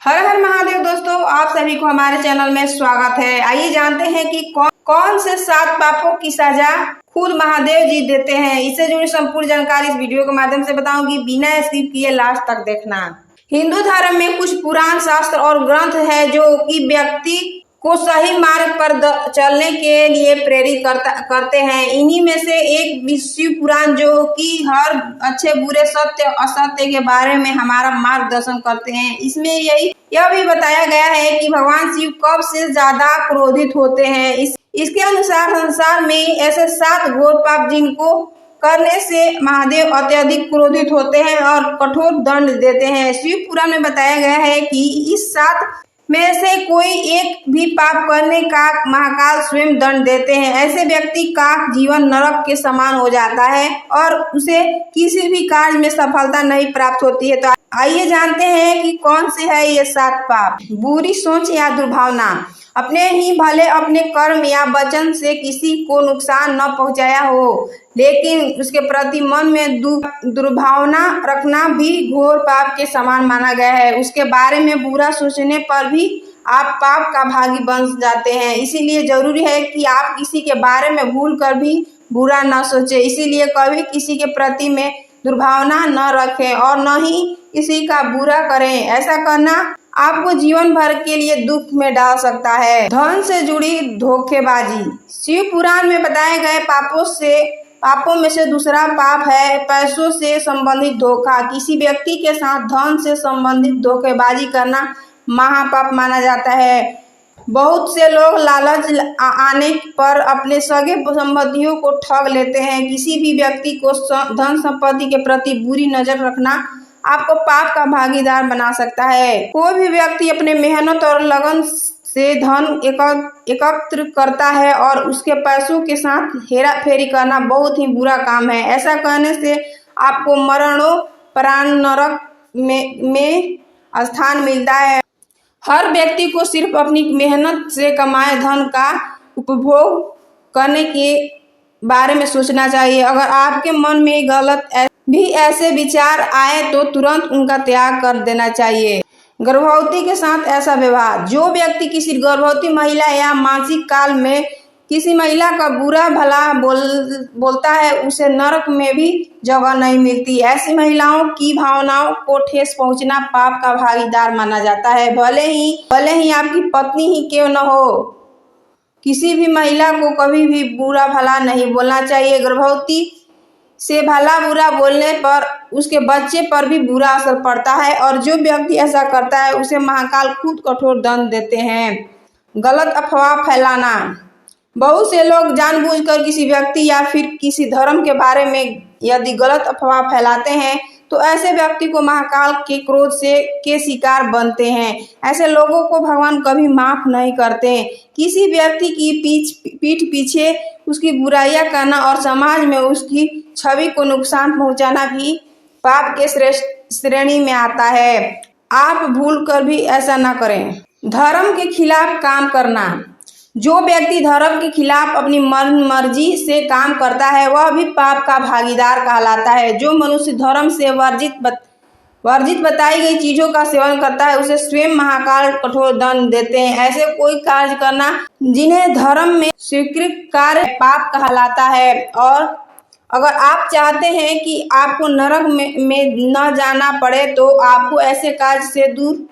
हर हर महादेव दोस्तों, आप सभी को हमारे चैनल में स्वागत है। आइए जानते हैं कि कौन से 7 पापों की सजा खुद महादेव जी देते हैं। इससे जुड़ी संपूर्ण जानकारी इस वीडियो के माध्यम से बताऊंगी, बिना स्किप किए लास्ट तक देखना। हिंदू धर्म में कुछ पुराण शास्त्र और ग्रंथ है जो कि व्यक्ति को सही मार्ग पर चलने के लिए प्रेरित करते हैं। इन्हीं में से एक शिव पुराण जो कि हर अच्छे बुरे सत्य असत्य के बारे में हमारा मार्गदर्शन करते हैं। इसमें यह भी बताया गया है कि भगवान शिव कब से ज्यादा क्रोधित होते हैं। इसके अनुसार संसार में ऐसे 7 घोर पाप जिनको करने से महादेव अत्यधिक क्रोधित होते हैं और कठोर दंड देते हैं। शिव पुराण में बताया गया है कि इस 7 में से कोई एक भी पाप करने का महाकाल स्वयं दंड देते हैं। ऐसे व्यक्ति का जीवन नरक के समान हो जाता है और उसे किसी भी कार्य में सफलता नहीं प्राप्त होती है। तो आइए जानते हैं कि कौन से है ये 7 पाप। बुरी सोच या दुर्भावना, अपने ही भले अपने कर्म या वचन से किसी को नुकसान न पहुंचाया हो, लेकिन उसके प्रति मन में दुर्भावना रखना भी घोर पाप के समान माना गया है। उसके बारे में बुरा सोचने पर भी आप पाप का भागी बन जाते हैं। इसीलिए जरूरी है कि आप किसी के बारे में भूल कर भी बुरा न सोचें। इसीलिए कभी किसी के प्रति में दुर्भावना न रखें और न ही किसी का बुरा करें। ऐसा करना आपको जीवन भर के लिए दुख में डाल सकता है। धन से जुड़ी धोखेबाजी, शिव पुराण में बताए गए पापों में से दूसरा पाप है पैसों से संबंधित धोखा। किसी व्यक्ति के साथ धन से संबंधित धोखेबाजी करना महापाप माना जाता है। बहुत से लोग लालच आने पर अपने सगे संबंधियों को ठग लेते हैं। किसी भी व्यक्ति को धन संपत्ति के प्रति बुरी नजर रखना आपको पाप का भागीदार बना सकता है। कोई भी व्यक्ति अपने मेहनत और लगन से धन एकत्र करता है और उसके पैसों के साथ हेरा फेरी करना बहुत ही बुरा काम है। ऐसा करने से आपको मरणोपरांत नरक में स्थान मिलता है। हर व्यक्ति को सिर्फ अपनी मेहनत से कमाए धन का उपभोग करने के बारे में सोचना चाहिए। अगर आपके मन में गलत भी ऐसे विचार आए तो तुरंत उनका त्याग कर देना चाहिए। गर्भवती के साथ ऐसा व्यवहार, जो व्यक्ति किसी गर्भवती महिला या मासिक काल में किसी महिला का बुरा भला बोलता है, उसे नरक में भी जगह नहीं मिलती। ऐसी महिलाओं की भावनाओं को ठेस पहुंचना पाप का भागीदार माना जाता है। भले ही आपकी पत्नी ही क्यों न हो, किसी भी महिला को कभी भी बुरा भला नहीं बोलना चाहिए। गर्भवती से भला बुरा बोलने पर उसके बच्चे पर भी बुरा असर पड़ता है और जो व्यक्ति ऐसा करता है उसे महाकाल खुद कठोर दंड देते हैं। गलत अफवाह फैलाना, बहुत से लोग जानबूझकर किसी व्यक्ति या फिर किसी धर्म के बारे में यदि गलत अफवाह फैलाते हैं तो ऐसे व्यक्ति को महाकाल के क्रोध के शिकार बनते हैं। ऐसे लोगों को भगवान कभी माफ नहीं करते। किसी व्यक्ति की पीठ पीछे उसकी बुराइयां करना और समाज में उसकी छवि को नुकसान पहुंचाना भी पाप के श्रेणी में आता है। आप भूल कर भी ऐसा न करें। धर्म के खिलाफ काम करना, जो व्यक्ति धर्म के खिलाफ अपनी मर्जी से काम करता है वह भी पाप का भागीदार कहलाता है। जो मनुष्य धर्म से वर्जित बताई गई चीजों का सेवन करता है उसे स्वयं महाकाल कठोर दंड देते हैं। ऐसे कोई कार्य करना जिन्हें धर्म में स्वीकृत कार्य पाप कहलाता है। और अगर आप चाहते हैं कि आपको नरक में न जाना पड़े तो आपको ऐसे कार्य से दूर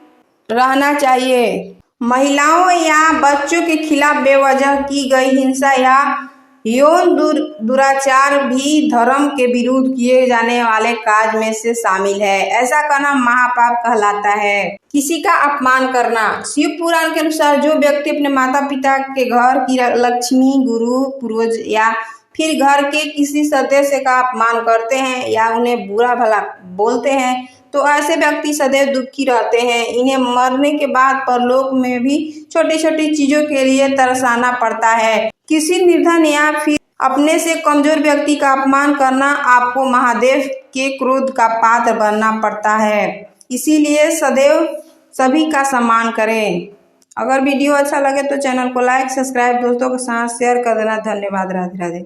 रहना चाहिए। महिलाओं या बच्चों के खिलाफ बेवजह की गई हिंसा या यौन दुराचार भी धर्म के विरुद्ध किए जाने वाले कार्य में से शामिल है। ऐसा करना महापाप कहलाता है। किसी का अपमान करना, शिव पुराण के अनुसार जो व्यक्ति अपने माता पिता के घर की लक्ष्मी, गुरु, पूर्वज या फिर घर के किसी सदस्य का अपमान करते हैं या उन्हें बुरा भला बोलते हैं तो ऐसे व्यक्ति सदैव दुखी रहते हैं। इन्हें मरने के बाद परलोक में भी छोटी छोटी चीजों के लिए तरसाना पड़ता है। किसी निर्धन या फिर अपने से कमजोर व्यक्ति का अपमान करना आपको महादेव के क्रोध का पात्र बनना पड़ता है। इसीलिए सदैव सभी का सम्मान करें। अगर वीडियो अच्छा लगे तो चैनल को लाइक, सब्सक्राइब, दोस्तों के साथ शेयर कर देना। धन्यवाद। राधे राधे।